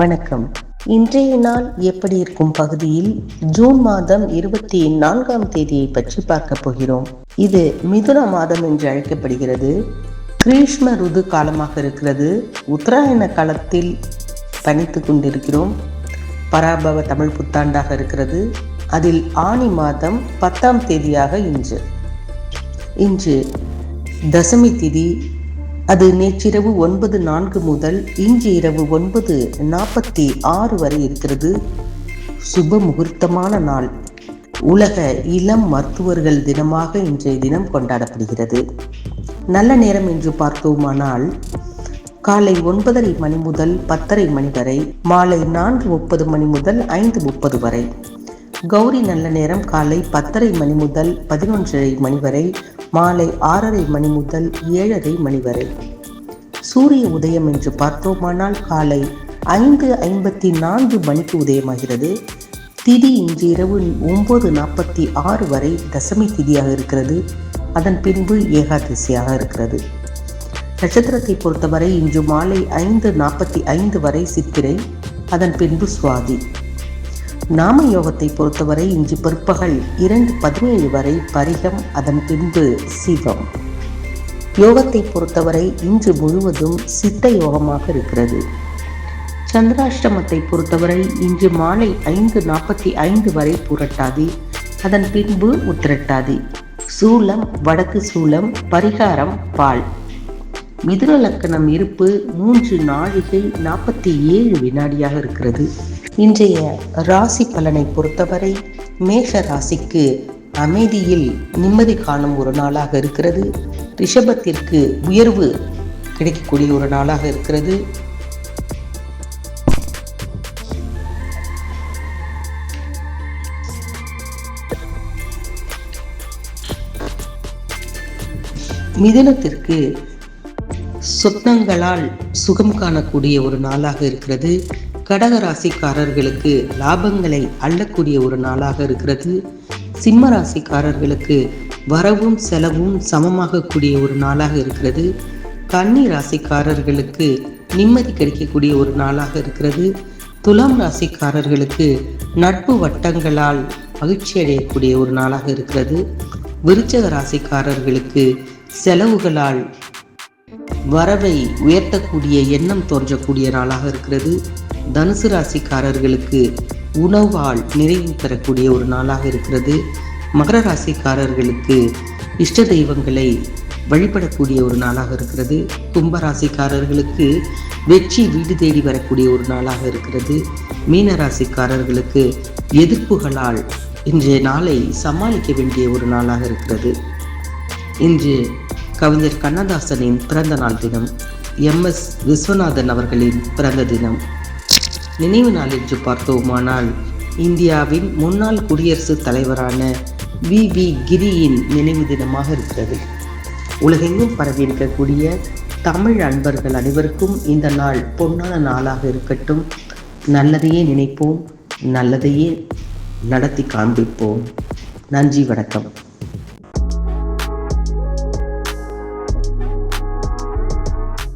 வணக்கம். இன்றைய நாள் எப்படி இருக்கும் பகுதியில் ஜூன் மாதம் 24ஆம் தேதியை பற்றி பார்க்க போகிறோம். இது மிதுன மாதம் என்று அழைக்கப்படுகிறது. கிரீஷ்ம ருது காலமாக இருக்கிறது. உத்தராயண காலத்தில் பயணித்துக் கொண்டிருக்கிறோம். பராபவ தமிழ் புத்தாண்டாக இருக்கிறது. அதில் ஆனி மாதம் 10ஆம் தேதியாக இன்று தசமி திதி. அது நேற்றிரவு 9:04 முதல் இன்று இரவு 9:46 வரை இருக்கிறது. சுப முகூர்த்தமான நாள். உலக இளம் மருத்துவர்கள் தினமாக இன்றைய தினம் கொண்டாடப்படுகிறது. நல்ல நேரம் என்று பார்த்தோமானால் காலை 9:30 மணி முதல் 10:30 மணி வரை, மாலை 4:30 மணி முதல் 5:30 வரை. கௌரி நல்ல நேரம் காலை 10:30 மணி முதல் 11:30 மணி வரை, மாலை 6:30 மணி முதல் 7:30 மணி வரை. சூரிய உதயம் என்று பார்த்தோமானால் காலை 5:54 மணிக்கு உதயமாகிறது. திதி இன்று இரவு 9:46 வரை தசமி திதியாக இருக்கிறது. அதன் பின்பு ஏகாதசியாக இருக்கிறது. நட்சத்திரத்தை பொறுத்தவரை இன்று மாலை 5:45 வரை சித்திரை, அதன் பின்பு சுவாதி. நாம யோகத்தை பொறுத்தவரை இன்று பிற்பகல் 2:17 வரை பரிகம், அதன் பின்பு சிவம். யோகத்தை பொறுத்தவரை இன்று முழுவதும் சித்த யோகமாக இருக்கிறது. சந்திராஷ்டமத்தை பொறுத்தவரை இன்று மாலை 5:45 வரை புரட்டாதி, அதன் பின்பு உத்திரட்டாதி. சூலம் வடக்கு சூலம், பரிகாரம் பால். மிதுன லக்கணம் இருப்பு 3 நாழிகை 47 வினாடியாக இருக்கிறது. இன்றைய ராசி பலனை பொறுத்தவரை மேஷ ராசிக்கு அமைதியில் நிம்மதி காணும் ஒரு நாளாக இருக்கிறது. ரிஷபத்திற்கு உயர்வு கிடைக்கக்கூடிய ஒரு நாளாக இருக்கிறது. மிதுனத்திற்கு சொந்தங்களால் சுகம் காணக்கூடிய ஒரு நாளாக இருக்கிறது. கடக ராசிக்காரர்களுக்கு லாபங்களை அள்ளக்கூடிய ஒரு நாளாக இருக்கிறது. சிம்ம ராசிக்காரர்களுக்கு வரவும் செலவும் சமமாக கூடிய ஒரு நாளாக இருக்கிறது. கன்னி ராசிக்காரர்களுக்கு நிம்மதி கிடைக்கக்கூடிய ஒரு நாளாக இருக்கிறது. துலாம் ராசிக்காரர்களுக்கு நட்பு வட்டங்களால் மகிழ்ச்சி அடையக்கூடிய ஒரு நாளாக இருக்கிறது. விருச்சக ராசிக்காரர்களுக்கு செலவுகளால் வரவை உயர்த்தக்கூடிய எண்ணம் தோன்றக்கூடிய நாளாக இருக்கிறது. தனுசு ராசிக்காரர்களுக்கு உணவால் நிறைவு பெறக்கூடிய ஒரு நாளாக இருக்கிறது. மகர ராசிக்காரர்களுக்கு இஷ்ட தெய்வங்களை வழிபடக்கூடிய ஒரு நாளாக இருக்கிறது. கும்ப ராசிக்காரர்களுக்கு வெற்றி வீடு தேடி வரக்கூடிய ஒரு நாளாக இருக்கிறது. மீன ராசிக்காரர்களுக்கு எதிர்ப்புகளால் இன்றைய நாளை சமாளிக்க வேண்டிய ஒரு நாளாக இருக்கிறது. இன்று கவிஞர் கண்ணதாசனின் பிறந்த நாள் தினம். MS விஸ்வநாதன் அவர்களின் பிறந்த தினம். நினைவு நாள் என்று பார்த்தோமானால் இந்தியாவின் முன்னாள் குடியரசுத் தலைவரான VV கிரியின் நினைவு தினமாக இருக்கிறது. உலகெங்கும் பரவி இருக்கக்கூடிய தமிழ் அன்பர்கள் அனைவருக்கும் இந்த நாள் பொன்னான நாளாக இருக்கட்டும். நல்லதையே நினைப்போம், நல்லதையே நடத்தி காண்பிப்போம். நன்றி, வணக்கம்.